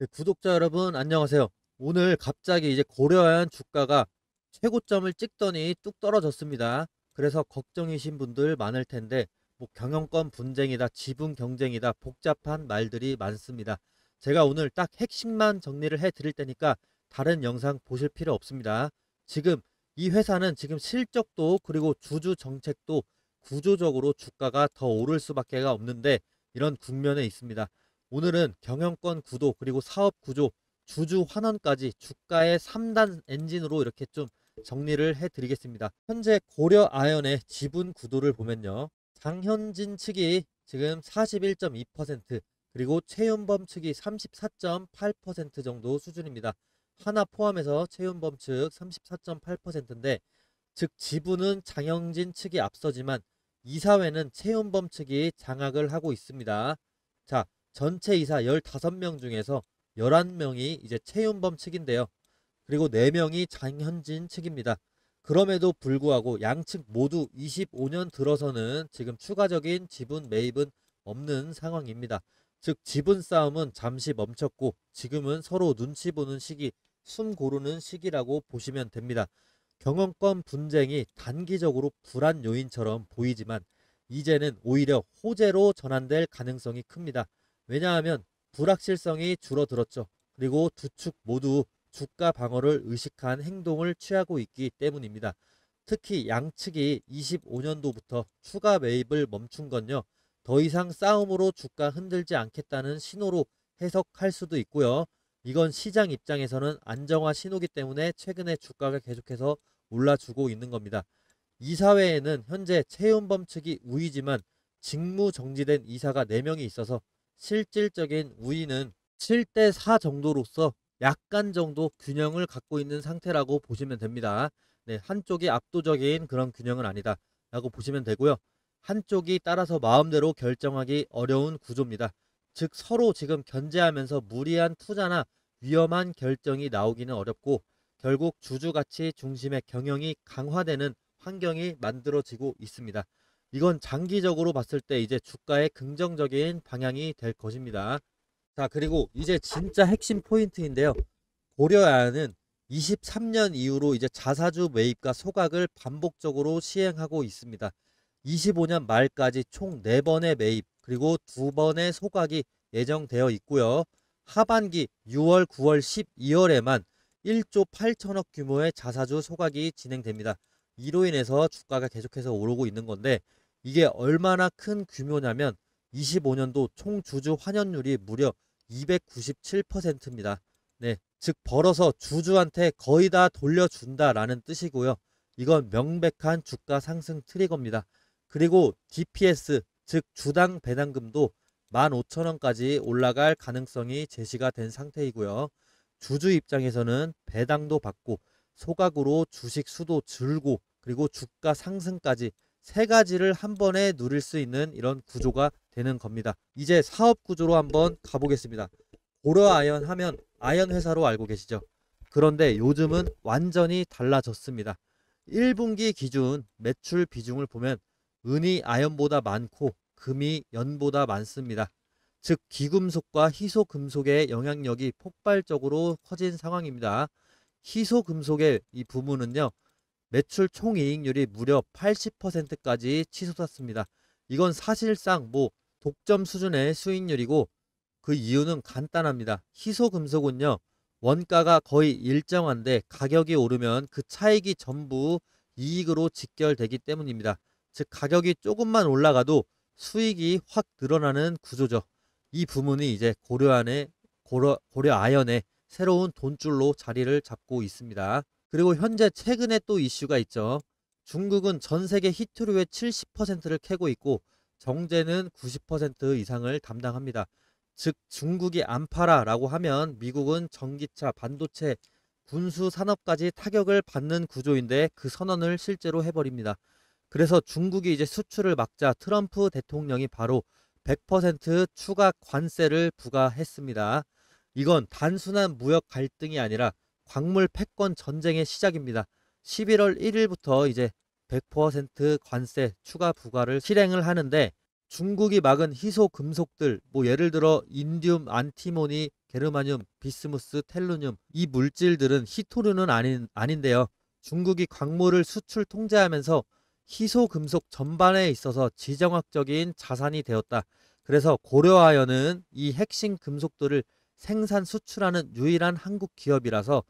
네, 구독자 여러분 안녕하세요. 오늘 갑자기 이제 고려한 주가가 최고점을 찍더니 뚝 떨어졌습니다. 그래서 걱정이신 분들 많을 텐데 뭐 경영권 분쟁이다, 지분 경쟁이다, 복잡한 말들이 많습니다. 제가 오늘 딱 핵심만 정리를 해 드릴 테니까 다른 영상 보실 필요 없습니다. 지금 이 회사는 지금 실적도 그리고 주주 정책도 구조적으로 주가가 더 오를 수밖에 없는데 이런 국면에 있습니다. 오늘은 경영권 구도 그리고 사업 구조, 주주 환원까지 주가의 3단 엔진으로 이렇게 좀 정리를 해드리겠습니다. 현재 고려아연의 지분 구도를 보면요. 장현진 측이 지금 41.2%, 그리고 최윤범 측이 34.8% 정도 수준입니다. 하나 포함해서 최윤범 측 34.8%인데, 즉 지분은 장영진 측이 앞서지만 이사회는 최윤범 측이 장악을 하고 있습니다. 자, 전체 이사 15명 중에서 11명이 이제 최윤범 측인데요. 그리고 4명이 장현진 측입니다. 그럼에도 불구하고 양측 모두 25년 들어서는 지금 추가적인 지분 매입은 없는 상황입니다. 즉 지분 싸움은 잠시 멈췄고 지금은 서로 눈치 보는 시기, 숨 고르는 시기라고 보시면 됩니다. 경영권 분쟁이 단기적으로 불안 요인처럼 보이지만 이제는 오히려 호재로 전환될 가능성이 큽니다. 왜냐하면 불확실성이 줄어들었죠. 그리고 두 축 모두 주가 방어를 의식한 행동을 취하고 있기 때문입니다. 특히 양측이 25년도부터 추가 매입을 멈춘 건요, 더 이상 싸움으로 주가 흔들지 않겠다는 신호로 해석할 수도 있고요. 이건 시장 입장에서는 안정화 신호기 때문에 최근에 주가가 계속해서 올라주고 있는 겁니다. 이사회에는 현재 최윤범 측이 우위지만 직무 정지된 이사가 4명이 있어서 실질적인 우위는 7대 4 정도로서 약간 정도 균형을 갖고 있는 상태라고 보시면 됩니다. 네, 한쪽이 압도적인 그런 균형은 아니다 라고 보시면 되고요. 한쪽이 따라서 마음대로 결정하기 어려운 구조입니다. 즉 서로 지금 견제하면서 무리한 투자나 위험한 결정이 나오기는 어렵고, 결국 주주가치 중심의 경영이 강화되는 환경이 만들어지고 있습니다. 이건 장기적으로 봤을 때 이제 주가의 긍정적인 방향이 될 것입니다. 자, 그리고 이제 진짜 핵심 포인트인데요. 고려아연은 23년 이후로 이제 자사주 매입과 소각을 반복적으로 시행하고 있습니다. 25년 말까지 총 4번의 매입 그리고 2번의 소각이 예정되어 있고요. 하반기 6월, 9월, 12월에만 1조 8천억 규모의 자사주 소각이 진행됩니다. 이로 인해서 주가가 계속해서 오르고 있는 건데, 이게 얼마나 큰 규모냐면 25년도 총 주주 환원율이 무려 297%입니다. 네, 즉 벌어서 주주한테 거의 다 돌려준다라는 뜻이고요. 이건 명백한 주가 상승 트리거입니다. 그리고 DPS, 즉 주당 배당금도 15,000원까지 올라갈 가능성이 제시가 된 상태이고요. 주주 입장에서는 배당도 받고 소각으로 주식 수도 줄고 그리고 주가 상승까지 세 가지를 한 번에 누릴 수 있는 이런 구조가 되는 겁니다. 이제 사업 구조로 한번 가보겠습니다. 고려아연 하면 아연 회사로 알고 계시죠? 그런데 요즘은 완전히 달라졌습니다. 1분기 기준 매출 비중을 보면 은이 아연보다 많고 금이 연보다 많습니다. 즉 귀금속과 희소금속의 영향력이 폭발적으로 커진 상황입니다. 희소금속의 이 부문은요, 매출 총이익률이 무려 80%까지 치솟았습니다. 이건 사실상 뭐 독점 수준의 수익률이고, 그 이유는 간단합니다. 희소금속은요, 원가가 거의 일정한데 가격이 오르면 그 차익이 전부 이익으로 직결되기 때문입니다. 즉 가격이 조금만 올라가도 수익이 확 늘어나는 구조죠. 이 부문이 이제 고려아연의 새로운 돈줄로 자리를 잡고 있습니다. 그리고 현재 최근에 또 이슈가 있죠. 중국은 전 세계 히트류의 70%를 캐고 있고 정제는 90% 이상을 담당합니다. 즉 중국이 안 팔아라고 하면 미국은 전기차, 반도체, 군수 산업까지 타격을 받는 구조인데 그 선언을 실제로 해버립니다. 그래서 중국이 이제 수출을 막자 트럼프 대통령이 바로 100% 추가 관세를 부과했습니다. 이건 단순한 무역 갈등이 아니라 광물 패권 전쟁의 시작입니다. 11월 1일부터 이제 100% 관세 추가 부과를 실행을 하는데, 중국이 막은 희소 금속들 뭐 예를 들어 인듐, 안티모니, 게르마늄, 비스무스, 텔루늄 이 물질들은 희토류는 아닌데요. 중국이 광물을 수출 통제하면서 희소금속 전반에 있어서 지정학적인 자산이 되었다. 그래서 고려아연은 이 핵심 금속들을 생산 수출하는 유일한 한국 기업이라서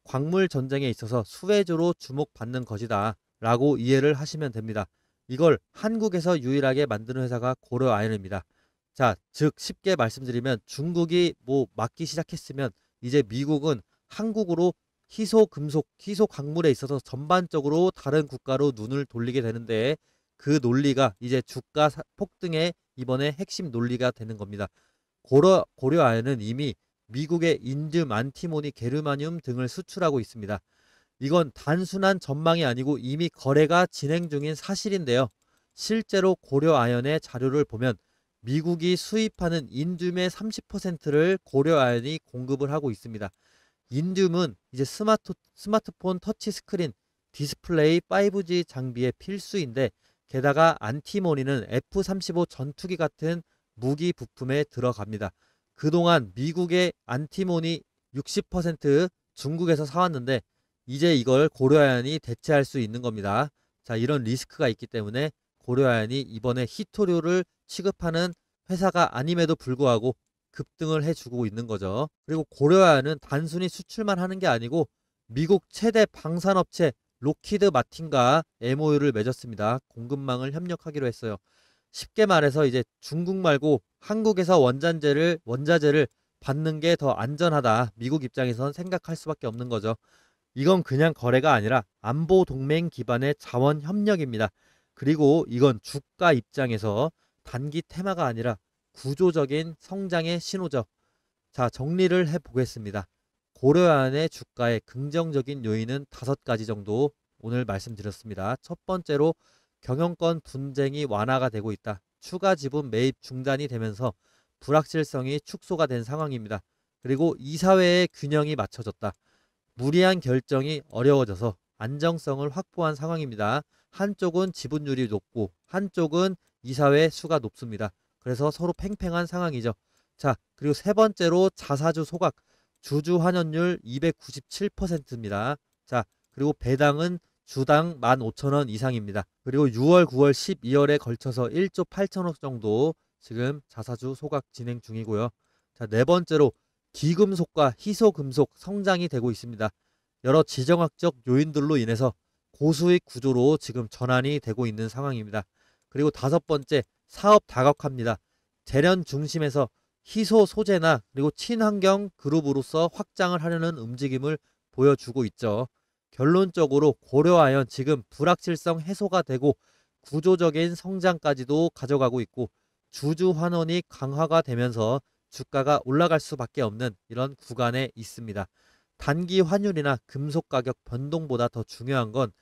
광물 전쟁에 있어서 수혜주로 주목받는 것이다 라고 이해를 하시면 됩니다. 이걸 한국에서 유일하게 만드는 회사가 고려아연입니다. 자, 즉 쉽게 말씀드리면 중국이 뭐 막기 시작했으면 이제 미국은 한국으로 희소 금속, 희소 광물에 있어서 전반적으로 다른 국가로 눈을 돌리게 되는데 그 논리가 이제 주가 폭등의 이번에 핵심 논리가 되는 겁니다. 고려아연은 이미 미국의 인듐, 안티모니, 게르마늄 등을 수출하고 있습니다. 이건 단순한 전망이 아니고 이미 거래가 진행 중인 사실인데요. 실제로 고려아연의 자료를 보면 미국이 수입하는 인듐의 30%를 고려아연이 공급을 하고 있습니다. 인듐은 이제 스마트폰 터치스크린, 디스플레이, 5G 장비의 필수인데 게다가 안티모니는 F-35 전투기 같은 무기 부품에 들어갑니다. 그동안 미국의 안티모니 60% 중국에서 사왔는데 이제 이걸 고려아연이 대체할 수 있는 겁니다. 자, 이런 리스크가 있기 때문에 고려아연이 이번에 희토류를 취급하는 회사가 아님에도 불구하고 급등을 해주고 있는 거죠. 그리고 고려아연은 단순히 수출만 하는 게 아니고 미국 최대 방산업체 로키드 마틴과 MOU를 맺었습니다. 공급망을 협력하기로 했어요. 쉽게 말해서 이제 중국 말고 한국에서 원자재를 받는 게 더 안전하다. 미국 입장에선 생각할 수밖에 없는 거죠. 이건 그냥 거래가 아니라 안보 동맹 기반의 자원 협력입니다. 그리고 이건 주가 입장에서 단기 테마가 아니라 구조적인 성장의 신호죠. 자, 정리를 해보겠습니다. 고려아연의 주가의 긍정적인 요인은 5가지 정도 오늘 말씀드렸습니다. 첫 번째로 경영권 분쟁이 완화가 되고 있다. 추가 지분 매입 중단이 되면서 불확실성이 축소가 된 상황입니다. 그리고 이사회의 균형이 맞춰졌다. 무리한 결정이 어려워져서 안정성을 확보한 상황입니다. 한쪽은 지분율이 높고 한쪽은 이사회 수가 높습니다. 그래서 서로 팽팽한 상황이죠. 자, 그리고 세 번째로 자사주 소각, 주주 환원율 297%입니다. 자, 그리고 배당은 주당 15,000원 이상입니다. 그리고 6월, 9월, 12월에 걸쳐서 1조 8천억 정도 지금 자사주 소각 진행 중이고요. 자, 네 번째로 기금속과 희소금속 성장이 되고 있습니다. 여러 지정학적 요인들로 인해서 고수익 구조로 지금 전환이 되고 있는 상황입니다. 그리고 다섯 번째, 사업 다각화입니다. 재련 중심에서 희소 소재나 그리고 친환경 그룹으로서 확장을 하려는 움직임을 보여주고 있죠. 결론적으로 고려아연 지금 불확실성 해소가 되고 구조적인 성장까지도 가져가고 있고 주주 환원이 강화가 되면서 주가가 올라갈 수밖에 없는 이런 구간에 있습니다. 단기 환율이나 금속 가격 변동보다 더 중요한 건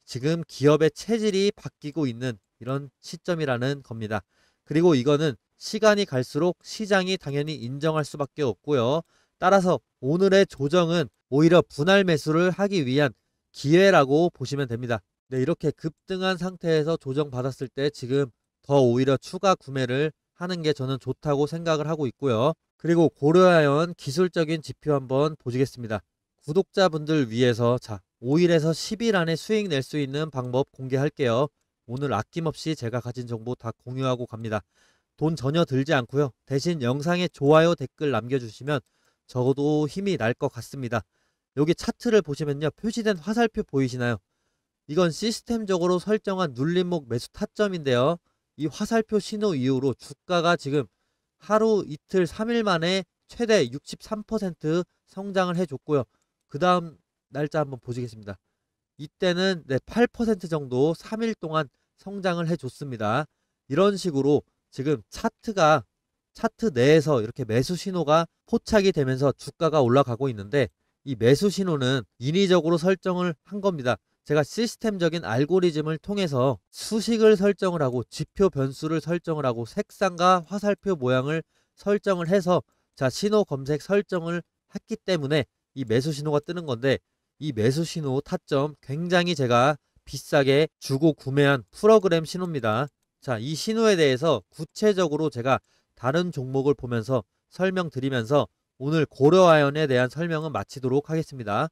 지금 기업의 체질이 바뀌고 있는 이런 시점이라는 겁니다. 그리고 이거는 시간이 갈수록 시장이 당연히 인정할 수밖에 없고요. 따라서 오늘의 조정은 오히려 분할 매수를 하기 위한 기회라고 보시면 됩니다. 네, 이렇게 급등한 상태에서 조정받았을 때 지금 더 오히려 추가 구매를 하는 게 저는 좋다고 생각을 하고 있고요. 그리고 고려아연 기술적인 지표 한번 보시겠습니다. 구독자분들 위해서 5일에서 10일 안에 수익 낼 수 있는 방법 공개할게요. 오늘 아낌없이 제가 가진 정보 다 공유하고 갑니다. 돈 전혀 들지 않고요. 대신 영상에 좋아요, 댓글 남겨주시면 적어도 힘이 날 것 같습니다. 여기 차트를 보시면요. 표시된 화살표 보이시나요? 이건 시스템적으로 설정한 눌림목 매수 타점인데요. 이 화살표 신호 이후로 주가가 지금 하루 이틀 3일 만에 최대 63% 성장을 해줬고요. 그 다음 날짜 한번 보시겠습니다. 이때는 8% 정도 3일 동안 성장을 해줬습니다. 이런 식으로 지금 차트 내에서 이렇게 매수 신호가 포착이 되면서 주가가 올라가고 있는데 이 매수 신호는 인위적으로 설정을 한 겁니다. 제가 시스템적인 알고리즘을 통해서 수식을 설정을 하고 지표 변수를 설정을 하고 색상과 화살표 모양을 설정을 해서 신호 검색 설정을 했기 때문에 이 매수 신호가 뜨는 건데 이 매수 신호 타점 굉장히 제가 비싸게 주고 구매한 프로그램 신호입니다. 이 신호에 대해서 구체적으로 제가 다른 종목을 보면서 설명드리면서 오늘 고려아연에 대한 설명은 마치도록 하겠습니다.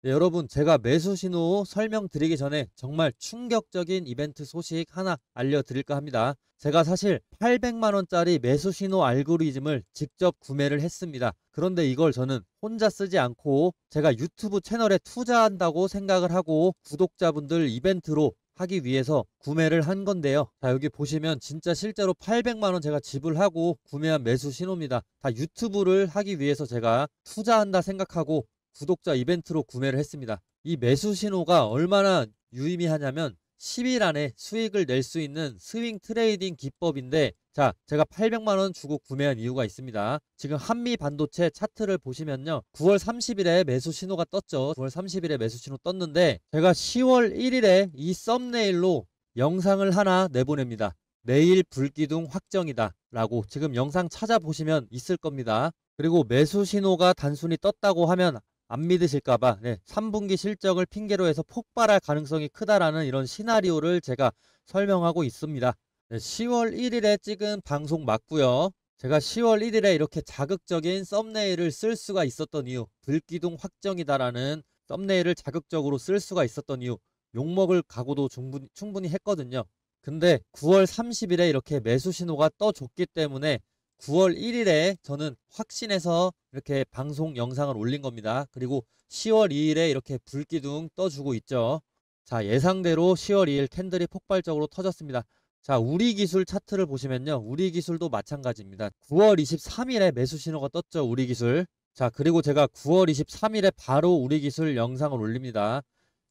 네, 여러분 제가 매수 신호 설명드리기 전에 정말 충격적인 이벤트 소식 하나 알려드릴까 합니다. 제가 사실 800만원짜리 매수 신호 알고리즘을 직접 구매를 했습니다. 그런데 이걸 저는 혼자 쓰지 않고 제가 유튜브 채널에 투자한다고 생각을 하고 구독자분들 이벤트로 하기 위해서 구매를 한 건데요. 자, 여기 보시면 진짜 실제로 800만원 제가 지불하고 구매한 매수 신호입니다. 다 유튜브를 하기 위해서 제가 투자한다 생각하고 구독자 이벤트로 구매를 했습니다. 이 매수 신호가 얼마나 유의미하냐면 10일 안에 수익을 낼 수 있는 스윙 트레이딩 기법인데, 자, 제가 800만원 주고 구매한 이유가 있습니다. 지금 한미 반도체 차트를 보시면요, 9월 30일에 매수 신호가 떴죠. 9월 30일에 매수 신호 떴는데 제가 10월 1일에 이 썸네일로 영상을 하나 내보냅니다. 내일 불기둥 확정이다 라고 지금 영상 찾아보시면 있을 겁니다. 그리고 매수 신호가 단순히 떴다고 하면 안 믿으실까봐 3분기 실적을 핑계로 해서 폭발할 가능성이 크다라는 이런 시나리오를 제가 설명하고 있습니다. 10월 1일에 찍은 방송 맞고요. 제가 10월 1일에 이렇게 자극적인 썸네일을 쓸 수가 있었던 이유, 불기둥 확정이다라는 썸네일을 자극적으로 쓸 수가 있었던 이유, 욕먹을 각오도 충분히 했거든요. 근데 9월 30일에 이렇게 매수 신호가 떠줬기 때문에 9월 1일에 저는 확신해서 이렇게 방송 영상을 올린 겁니다. 그리고 10월 2일에 이렇게 불기둥 떠주고 있죠. 자, 예상대로 10월 2일 캔들이 폭발적으로 터졌습니다. 자, 우리기술 차트를 보시면요, 우리기술도 마찬가지입니다. 9월 23일에 매수 신호가 떴죠, 우리기술. 자, 그리고 제가 9월 23일에 바로 우리기술 영상을 올립니다.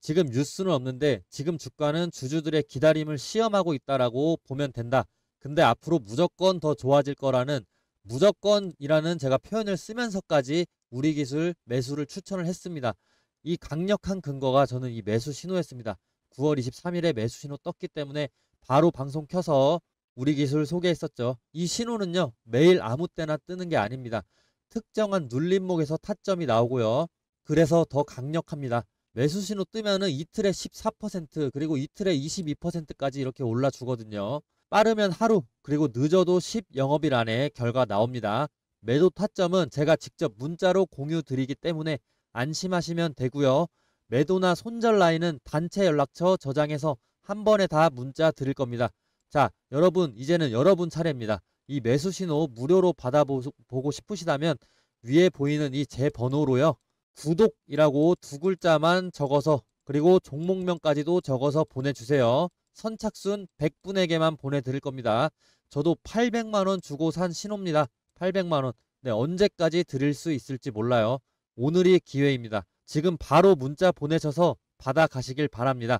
지금 뉴스는 없는데 지금 주가는 주주들의 기다림을 시험하고 있다라고 보면 된다. 근데 앞으로 무조건 더 좋아질 거라는, 무조건이라는 제가 표현을 쓰면서까지 우리기술 매수를 추천을 했습니다. 이 강력한 근거가 저는 이 매수 신호였습니다. 9월 23일에 매수 신호 떴기 때문에 바로 방송 켜서 우리기술 소개했었죠. 이 신호는요, 매일 아무 때나 뜨는 게 아닙니다. 특정한 눌림목에서 타점이 나오고요. 그래서 더 강력합니다. 매수 신호 뜨면은 이틀에 14% 그리고 이틀에 22%까지 이렇게 올라주거든요. 빠르면 하루, 그리고 늦어도 10영업일 안에 결과 나옵니다. 매도 타점은 제가 직접 문자로 공유 드리기 때문에 안심하시면 되고요. 매도나 손절 라인은 단체 연락처 저장해서 한 번에 다 문자 드릴 겁니다. 자, 여러분 이제는 여러분 차례입니다. 이 매수 신호 무료로 받아보고 싶으시다면 위에 보이는 이 제 번호로요, 구독이라고 두 글자만 적어서 그리고 종목명까지도 적어서 보내주세요. 선착순 100분에게만 보내드릴 겁니다. 저도 800만원 주고 산 신호입니다. 800만원. 네, 언제까지 드릴 수 있을지 몰라요. 오늘이 기회입니다. 지금 바로 문자 보내셔서 받아가시길 바랍니다.